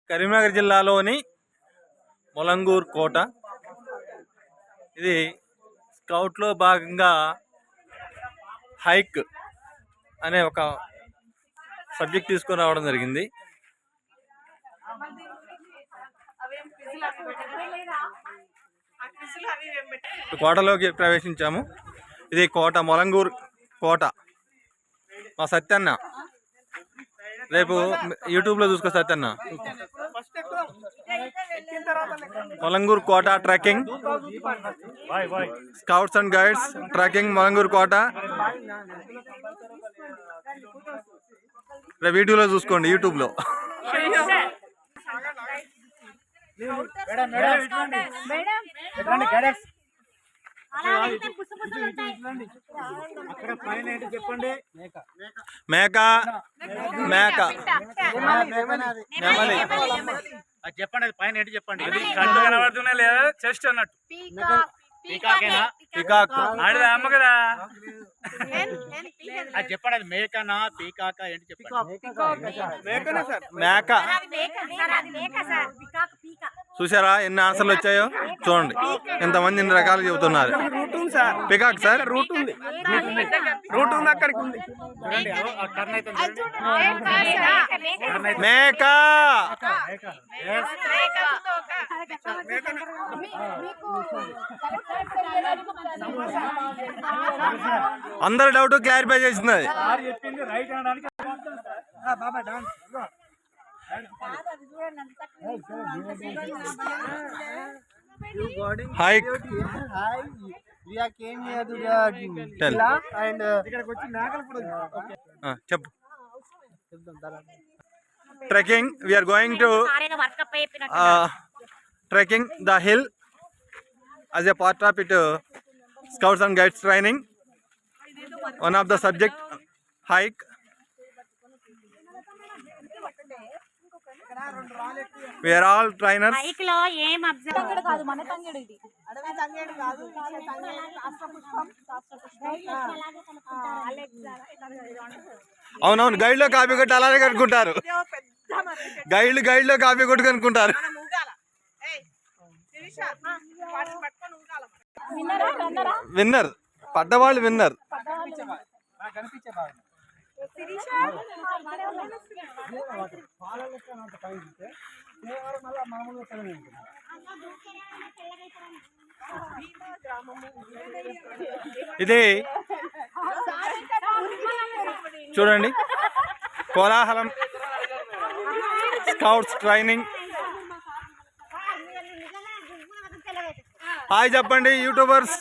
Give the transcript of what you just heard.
కరీంనగర్ జిల్లాలోని మొలంగూర్ కోట. ఇది స్కౌట్లో భాగంగా హైక్ అనే ఒక సబ్జెక్ట్ తీసుకొని రావడం జరిగింది. కోటలోకి ప్రవేశించాము. ఇది కోట, మొలంగూర్ కోట. మా సత్యన్న రేపు యూట్యూబ్లో చూసుకో సత్యన్న. మొలంగూర్ కోట trekking, scouts and guides trekking Molangur కోట. రేపు వీడియోలో చూసుకోండి యూట్యూబ్లో. మేక మేక నెమలి చెప్పండి. అది పైన ఏంటి చెప్పండి. అది కళ్ళు కనబడుతున్నా లేదా చెస్ట్ అన్నట్టు. పీకాక్ ఆడదా అమ్మ కదా. అది చెప్పండి. అది మేకనా పీకాక ఏంటి చెప్పండి. మేక. చూసారా ఎన్ని ఆన్సర్లు వచ్చాయో చూడండి. ఎంతమంది ఎన్ని రకాలు చెబుతున్నారు. పికాక్ సార్ రూట్ ఉంది, రూట్ ఉంది అక్కడికి ఉంది. మేక. అందరు డౌట్ క్లారిఫై చేసింది. హైక్ చెప్పు. Trekking, we're going to trekking the hill as a part of it, scouts and guides training. One of the subject hike. We are all trainers. hike lo em observe కాదు మన తంగేడు. ఇది అడవి తంగేడు కాదు, అవునవును, guide లో copy కొట్టి అలాగే కనుక్కుంటారు. గైడ్లో copy కొట్టు కనుక్కుంటారు. Winner పడ్డవాళ్ళు winner. ఇది చూడండి, కోలాహలం స్కౌట్స్ ట్రైనింగ్. హాయ్ చెప్పండి యూట్యూబర్స్.